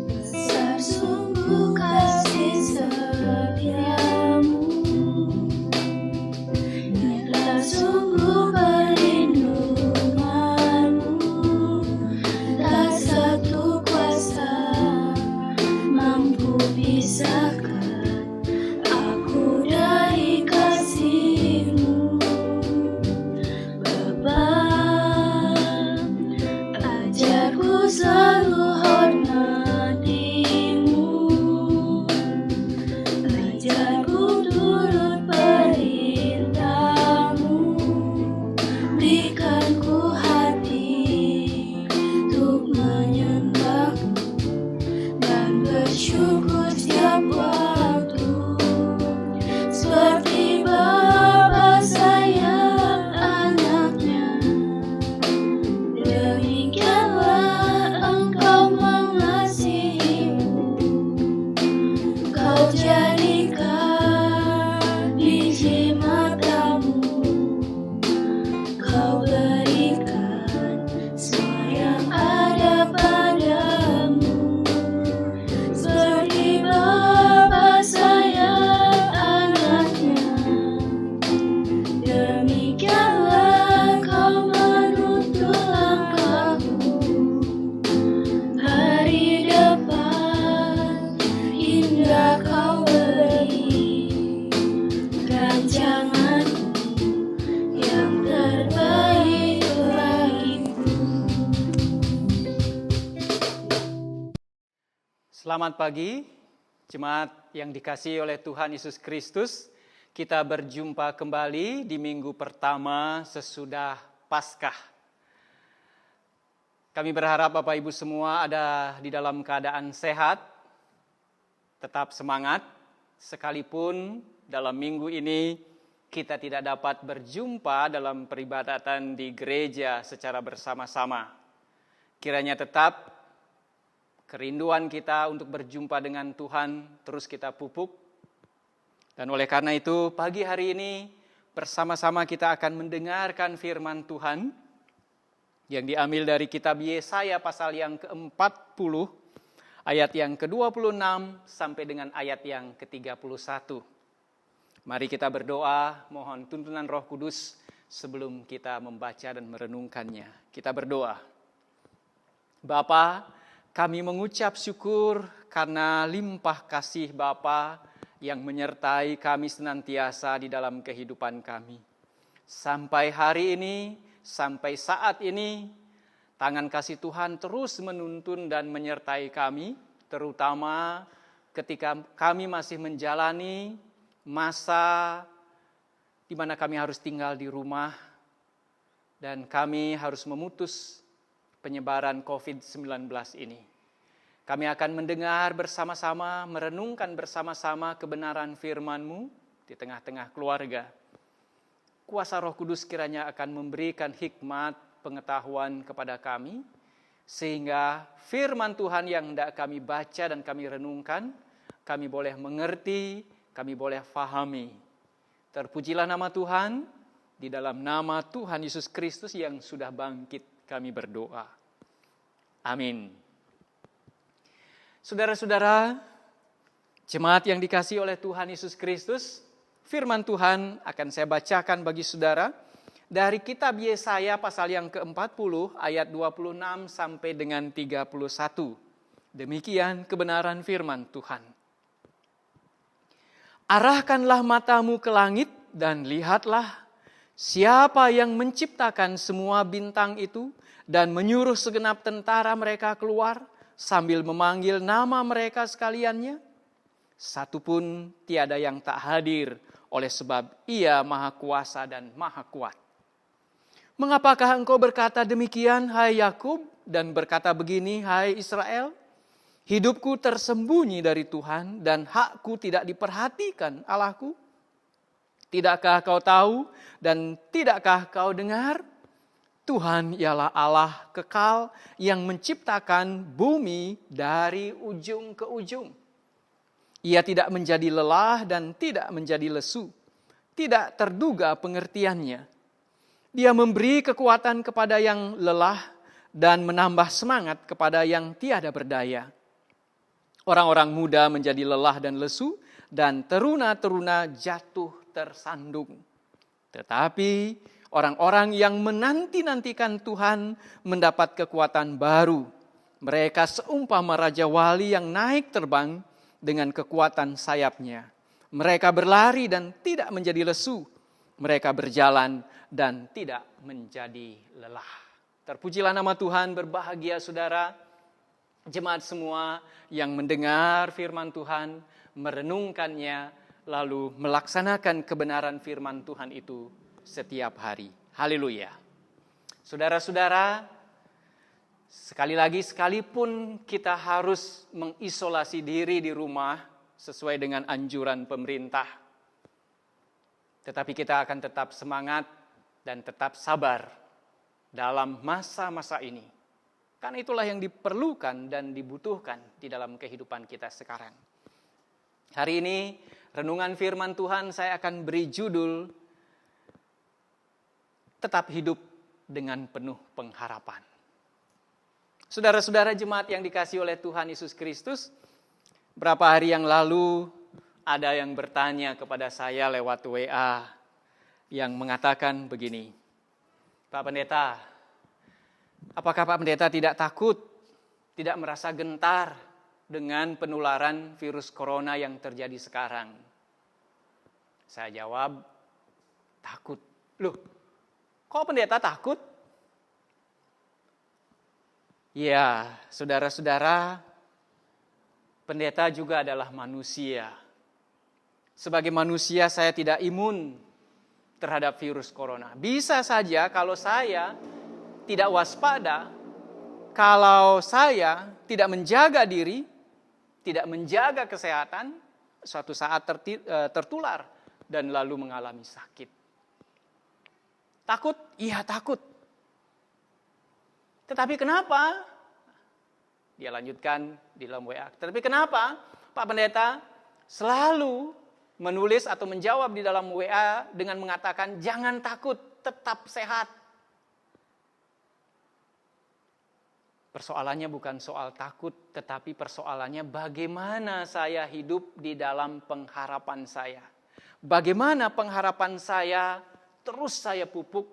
Besar sungguh kasih setiamu, nyata sungguh perlindunganmu, tak satu kuasa mampu pisahkan aku dari kasih-Mu. Bapa, ajarku selalu hormati-Mu, ajarku turut perintah-Mu, berikanku hati untuk menyembah-Mu dan bersyukur setiap waktu, seperti Bapa sayang anaknya, demikianlah Engkau mengasihimu. Kau jadikan biji matamu, Kau berikan semua yang ada padamu, seperti Bapa sayang anaknya, demikianlah Kau menuntun langkahmu. Hari depan indah Kau beri, rancangan-Mu yang terbaik bagiku. Selamat pagi, jemaat yang dikasihi oleh Tuhan Yesus Kristus. Kita berjumpa kembali di minggu pertama sesudah Paskah. Kami berharap Bapak Ibu semua ada di dalam keadaan sehat, tetap semangat, sekalipun dalam minggu ini kita tidak dapat berjumpa dalam peribadatan di gereja secara bersama-sama. Kiranya tetap kerinduan kita untuk berjumpa dengan Tuhan terus kita pupuk. Dan oleh karena itu pagi hari ini bersama-sama kita akan mendengarkan firman Tuhan yang diambil dari kitab Yesaya pasal yang ke-40 ayat yang ke-26 sampai dengan ayat yang ke-31. Mari kita berdoa, mohon tuntunan Roh Kudus sebelum kita membaca dan merenungkannya. Kita berdoa. Bapa, kami mengucap syukur karena limpah kasih Bapa yang menyertai kami senantiasa di dalam kehidupan kami. Sampai hari ini, sampai saat ini, tangan kasih Tuhan terus menuntun dan menyertai kami, terutama ketika kami masih menjalani masa di mana kami harus tinggal di rumah dan kami harus memutus penyebaran COVID-19 ini. Kami akan mendengar bersama-sama, merenungkan bersama-sama kebenaran firman-Mu di tengah-tengah keluarga. Kuasa Roh Kudus kiranya akan memberikan hikmat, pengetahuan kepada kami, sehingga firman Tuhan yang hendak kami baca dan kami renungkan, kami boleh mengerti, kami boleh fahami. Terpujilah nama Tuhan, di dalam nama Tuhan Yesus Kristus yang sudah bangkit kami berdoa. Amin. Saudara-saudara, jemaat yang dikasihi oleh Tuhan Yesus Kristus, firman Tuhan akan saya bacakan bagi saudara dari kitab Yesaya pasal yang ke-40 ayat 26 sampai dengan 31. Demikian kebenaran firman Tuhan. Arahkanlah matamu ke langit dan lihatlah siapa yang menciptakan semua bintang itu dan menyuruh segenap tentara mereka keluar sambil memanggil nama mereka sekaliannya. Satu pun tiada yang tak hadir oleh sebab Ia Maha Kuasa dan Maha Kuat. Mengapakah engkau berkata demikian, hai Yakub, dan berkata begini, hai Israel? Hidupku tersembunyi dari Tuhan dan hakku tidak diperhatikan Allahku. Tidakkah kau tahu dan tidakkah kau dengar? Tuhan ialah Allah kekal yang menciptakan bumi dari ujung ke ujung. Ia tidak menjadi lelah dan tidak menjadi lesu. Tidak terduga pengertiannya. Dia memberi kekuatan kepada yang lelah dan menambah semangat kepada yang tiada berdaya. Orang-orang muda menjadi lelah dan lesu dan teruna-teruna jatuh tersandung. Tetapi orang-orang yang menanti-nantikan Tuhan mendapat kekuatan baru. Mereka seumpama Raja Wali yang naik terbang dengan kekuatan sayapnya. Mereka berlari dan tidak menjadi lesu. Mereka berjalan dan tidak menjadi lelah. Terpujilah nama Tuhan, berbahagia saudara, jemaat semua yang mendengar firman Tuhan, merenungkannya, lalu melaksanakan kebenaran firman Tuhan itu setiap hari. Haleluya. Saudara-saudara, sekali lagi, sekalipun kita harus mengisolasi diri di rumah sesuai dengan anjuran pemerintah, tetapi kita akan tetap semangat dan tetap sabar dalam masa-masa ini. Karena itulah yang diperlukan dan dibutuhkan di dalam kehidupan kita sekarang. Hari ini, renungan firman Tuhan saya akan beri judul, Tetap Hidup dengan Penuh Pengharapan. Saudara-saudara jemaat yang dikasihi oleh Tuhan Yesus Kristus, berapa hari yang lalu ada yang bertanya kepada saya lewat WA yang mengatakan begini, Pak Pendeta, apakah Pak Pendeta tidak takut, tidak merasa gentar dengan penularan virus corona yang terjadi sekarang? Saya jawab, takut. Loh, kok Pendeta takut? Ya, saudara-saudara, Pendeta juga adalah manusia. Sebagai manusia saya tidak imun terhadap virus corona. Bisa saja kalau saya tidak waspada, kalau saya tidak menjaga diri, tidak menjaga kesehatan, suatu saat tertular dan lalu mengalami sakit. Takut? Iya takut. Tetapi kenapa? Dia lanjutkan di dalam WA. Tetapi kenapa Pak Pendeta selalu menulis atau menjawab di dalam WA dengan mengatakan jangan takut, tetap sehat. Persoalannya bukan soal takut, tetapi persoalannya bagaimana saya hidup di dalam pengharapan saya. Bagaimana pengharapan saya terus saya pupuk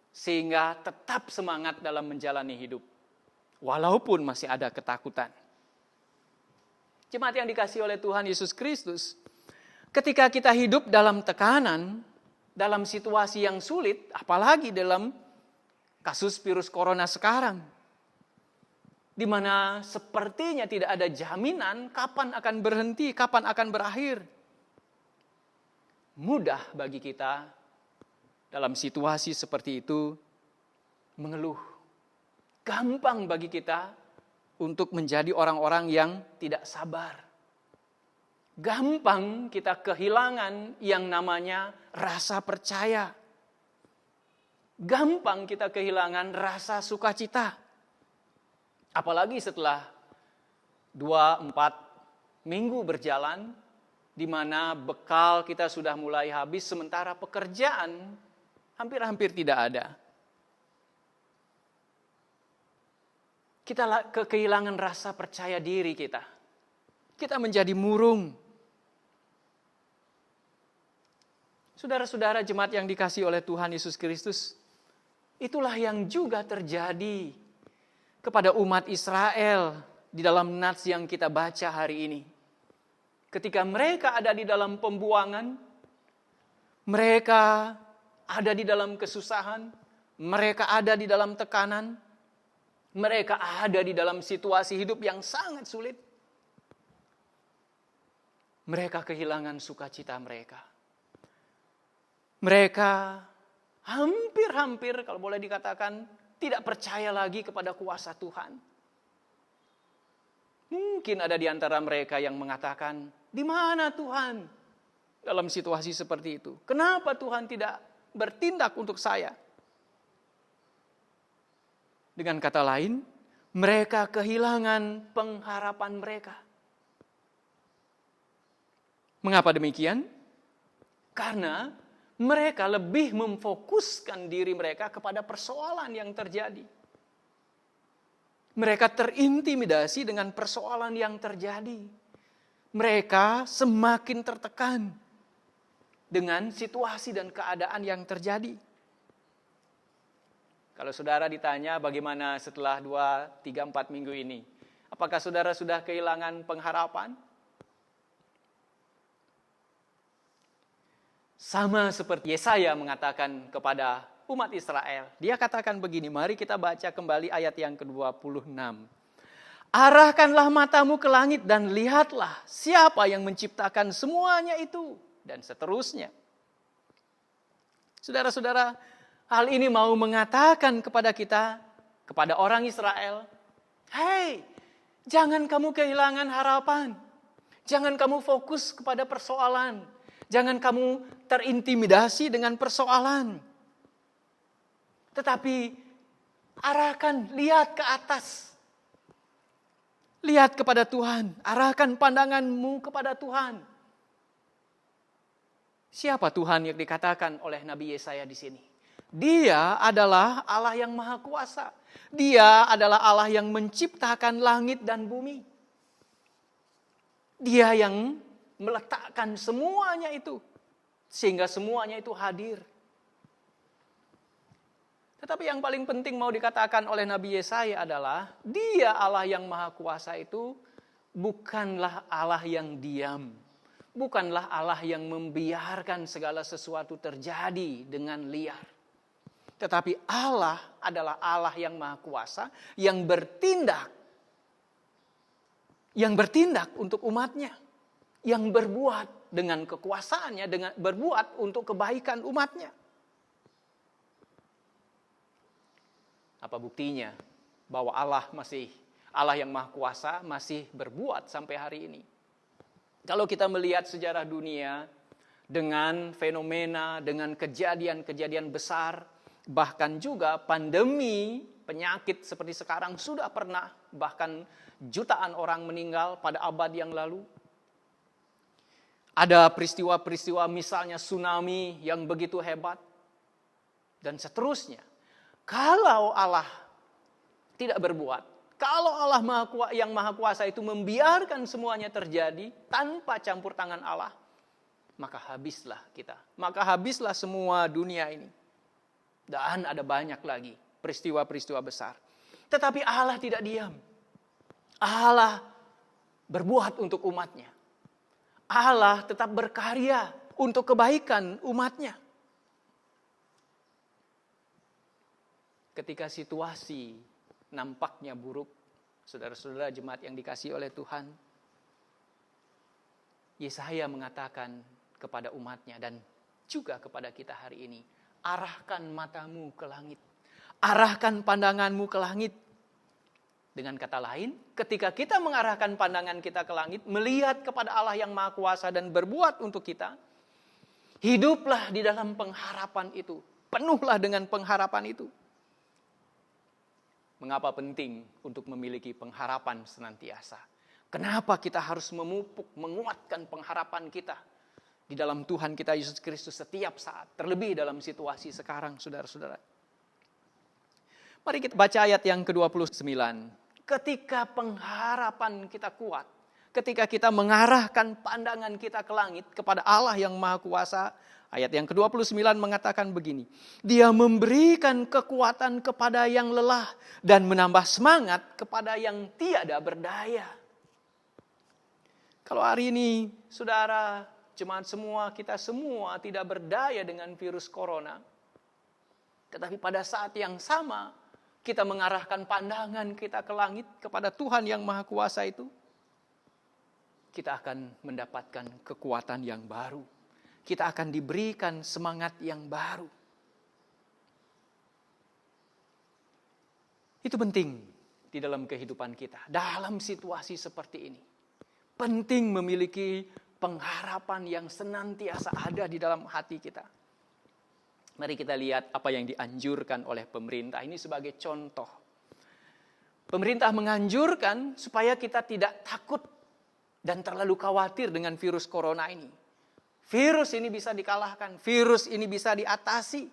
sehingga tetap semangat dalam menjalani hidup. Walaupun masih ada ketakutan. Jemaat yang dikasihi oleh Tuhan Yesus Kristus, ketika kita hidup dalam tekanan, dalam situasi yang sulit, apalagi dalam kasus virus corona sekarang, di mana sepertinya tidak ada jaminan kapan akan berhenti, kapan akan berakhir. Mudah bagi kita dalam situasi seperti itu mengeluh. Gampang bagi kita untuk menjadi orang-orang yang tidak sabar. Gampang kita kehilangan yang namanya rasa percaya. Gampang kita kehilangan rasa sukacita. Apalagi setelah 2-4 minggu berjalan, di mana bekal kita sudah mulai habis, sementara pekerjaan hampir-hampir tidak ada. Kita kehilangan rasa percaya diri kita. Kita menjadi murung. Saudara-saudara jemaat yang dikasihi oleh Tuhan Yesus Kristus, itulah yang juga terjadi kepada umat Israel di dalam nats yang kita baca hari ini. Ketika mereka ada di dalam pembuangan, mereka ada di dalam kesusahan, mereka ada di dalam tekanan, mereka ada di dalam situasi hidup yang sangat sulit. Mereka kehilangan sukacita mereka. Mereka hampir-hampir, kalau boleh dikatakan, tidak percaya lagi kepada kuasa Tuhan. Mungkin ada di antara mereka yang mengatakan, di mana Tuhan? dalam situasi seperti itu? Kenapa Tuhan tidak bertindak untuk saya? Dengan kata lain, mereka kehilangan pengharapan mereka. Mengapa demikian? Karena mereka lebih memfokuskan diri mereka kepada persoalan yang terjadi. Mereka terintimidasi dengan persoalan yang terjadi. Mereka semakin tertekan dengan situasi dan keadaan yang terjadi. Kalau saudara ditanya bagaimana setelah 2, 3, 4 minggu ini, apakah saudara sudah kehilangan pengharapan? Sama seperti Yesaya mengatakan kepada umat Israel. Dia katakan begini, mari kita baca kembali ayat yang ke-26. Arahkanlah matamu ke langit dan lihatlah siapa yang menciptakan semuanya itu. Dan seterusnya. Saudara-saudara, hal ini mau mengatakan kepada kita, kepada orang Israel, hei, jangan kamu kehilangan harapan. Jangan kamu fokus kepada persoalan. Jangan kamu terintimidasi dengan persoalan. Tetapi arahkan, lihat ke atas. Lihat kepada Tuhan. Arahkan pandanganmu kepada Tuhan. Siapa Tuhan yang dikatakan oleh Nabi Yesaya di sini? Dia adalah Allah yang Maha Kuasa. Dia adalah Allah yang menciptakan langit dan bumi. Dia yang meletakkan semuanya itu. Sehingga semuanya itu hadir. Tetapi yang paling penting mau dikatakan oleh Nabi Yesaya adalah, Dia Allah yang Maha Kuasa itu bukanlah Allah yang diam. Bukanlah Allah yang membiarkan segala sesuatu terjadi dengan liar. Tetapi Allah adalah Allah yang Maha Kuasa yang bertindak. Yang bertindak untuk umatnya. Yang berbuat dengan kekuasaannya, dengan berbuat untuk kebaikan umatnya. Apa buktinya bahwa Allah yang Maha Kuasa masih berbuat sampai hari ini? Kalau kita melihat sejarah dunia dengan fenomena, dengan kejadian-kejadian besar, bahkan juga pandemi, penyakit seperti sekarang sudah pernah, bahkan jutaan orang meninggal pada abad yang lalu. Ada peristiwa-peristiwa misalnya tsunami yang begitu hebat. Dan seterusnya. Kalau Allah tidak berbuat, kalau Allah yang Maha Kuasa itu membiarkan semuanya terjadi tanpa campur tangan Allah, maka habislah kita. Maka habislah semua dunia ini. Dan ada banyak lagi peristiwa-peristiwa besar. Tetapi Allah tidak diam. Allah berbuat untuk umatnya. Allah tetap berkarya untuk kebaikan umatnya. Ketika situasi nampaknya buruk, saudara-saudara jemaat yang dikasihi oleh Tuhan, Yesaya mengatakan kepada umatnya dan juga kepada kita hari ini, arahkan matamu ke langit, arahkan pandanganmu ke langit. Dengan kata lain, ketika kita mengarahkan pandangan kita ke langit, melihat kepada Allah yang Maha Kuasa dan berbuat untuk kita, hiduplah di dalam pengharapan itu. Penuhlah dengan pengharapan itu. Mengapa penting untuk memiliki pengharapan senantiasa? Kenapa kita harus memupuk, menguatkan pengharapan kita di dalam Tuhan kita Yesus Kristus setiap saat, terlebih dalam situasi sekarang, saudara-saudara. Mari kita baca ayat yang ke-29. Ketika pengharapan kita kuat, ketika kita mengarahkan pandangan kita ke langit kepada Allah yang Maha Kuasa, ayat yang ke-29 mengatakan begini, Dia memberikan kekuatan kepada yang lelah dan menambah semangat kepada yang tiada berdaya. Kalau hari ini, saudara, jemaat semua, kita semua tidak berdaya dengan virus corona, tetapi pada saat yang sama, kita mengarahkan pandangan kita ke langit kepada Tuhan yang Maha Kuasa itu, kita akan mendapatkan kekuatan yang baru. Kita akan diberikan semangat yang baru. Itu penting di dalam kehidupan kita. Dalam situasi seperti ini. Penting memiliki pengharapan yang senantiasa ada di dalam hati kita. Mari kita lihat apa yang dianjurkan oleh pemerintah ini sebagai contoh. Pemerintah menganjurkan supaya kita tidak takut dan terlalu khawatir dengan virus corona ini. Virus ini bisa dikalahkan, virus ini bisa diatasi.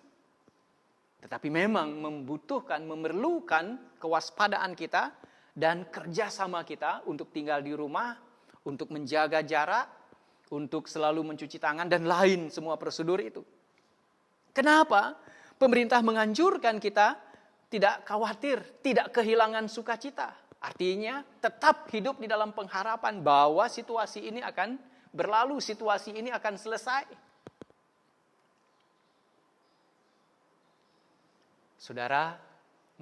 Tetapi memang memerlukan kewaspadaan kita dan kerjasama kita untuk tinggal di rumah, untuk menjaga jarak, untuk selalu mencuci tangan dan lain semua prosedur itu. Kenapa? Pemerintah menganjurkan kita tidak khawatir, tidak kehilangan sukacita. Artinya tetap hidup di dalam pengharapan bahwa situasi ini akan berlalu, situasi ini akan selesai. Saudara,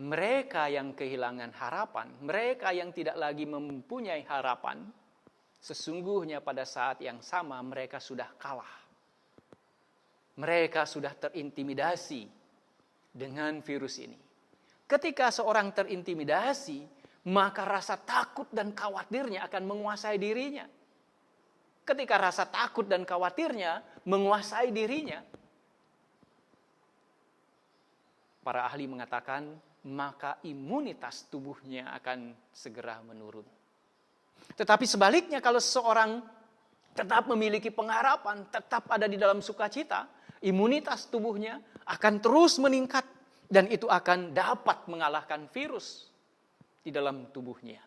mereka yang kehilangan harapan, mereka yang tidak lagi mempunyai harapan, sesungguhnya pada saat yang sama mereka sudah kalah. Mereka sudah terintimidasi dengan virus ini. Ketika seorang terintimidasi, maka rasa takut dan khawatirnya akan menguasai dirinya. Ketika rasa takut dan khawatirnya menguasai dirinya, para ahli mengatakan, maka imunitas tubuhnya akan segera menurun. Tetapi sebaliknya, kalau seseorang tetap memiliki pengharapan, tetap ada di dalam sukacita, imunitas tubuhnya akan terus meningkat dan itu akan dapat mengalahkan virus di dalam tubuhnya.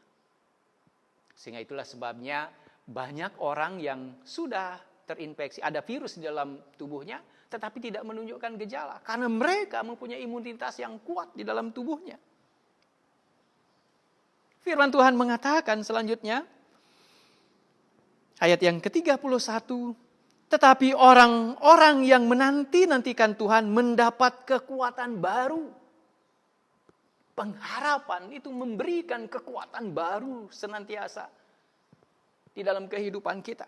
Sehingga itulah sebabnya banyak orang yang sudah terinfeksi, ada virus di dalam tubuhnya, tetapi tidak menunjukkan gejala. Karena mereka mempunyai imunitas yang kuat di dalam tubuhnya. Firman Tuhan mengatakan selanjutnya, ayat yang ke-31, tetapi orang-orang yang menanti-nantikan Tuhan mendapat kekuatan baru. Pengharapan itu memberikan kekuatan baru senantiasa di dalam kehidupan kita.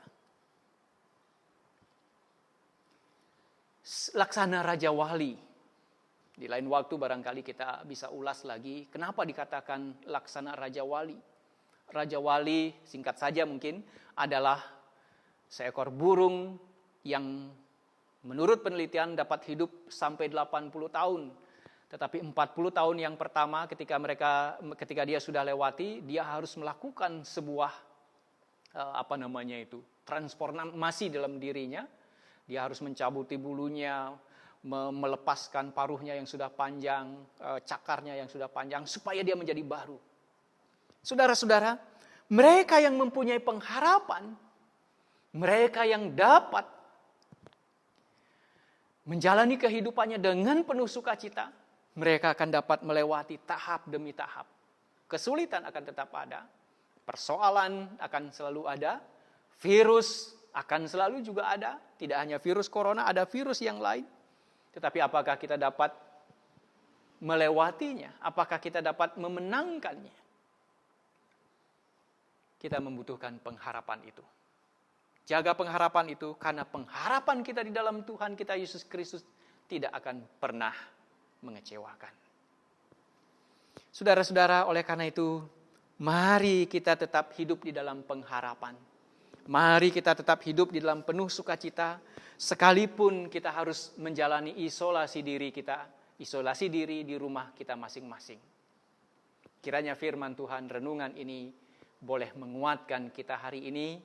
Laksana Raja Wali. Di lain waktu barangkali kita bisa ulas lagi kenapa dikatakan laksana Raja Wali. Raja Wali singkat saja mungkin adalah seekor burung yang menurut penelitian dapat hidup sampai 80 tahun. Tetapi 40 tahun yang pertama ketika dia sudah lewati, dia harus melakukan sebuah transformasi dalam dirinya. Dia harus mencabuti bulunya, melepaskan paruhnya yang sudah panjang, cakarnya yang sudah panjang, supaya dia menjadi baru. Saudara-saudara, mereka yang mempunyai pengharapan, mereka yang dapat menjalani kehidupannya dengan penuh sukacita, mereka akan dapat melewati tahap demi tahap. Kesulitan akan tetap ada, persoalan akan selalu ada, virus akan selalu juga ada. Tidak hanya virus corona, ada virus yang lain. Tetapi apakah kita dapat melewatinya? Apakah kita dapat memenangkannya? Kita membutuhkan pengharapan itu. Jaga pengharapan itu, karena pengharapan kita di dalam Tuhan kita Yesus Kristus tidak akan pernah mengecewakan. Saudara-saudara, oleh karena itu, mari kita tetap hidup di dalam pengharapan. Mari kita tetap hidup di dalam penuh sukacita, sekalipun kita harus menjalani isolasi diri di rumah kita masing-masing. Kiranya firman Tuhan, renungan ini boleh menguatkan kita hari ini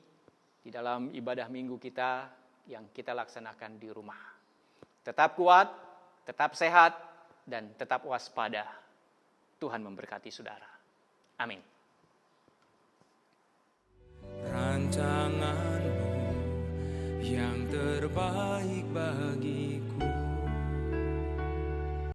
di dalam ibadah minggu kita yang kita laksanakan di rumah. Tetap kuat, tetap sehat, dan tetap waspada. Tuhan memberkati saudara. Amin. Rancanganmu yang terbaik bagiku.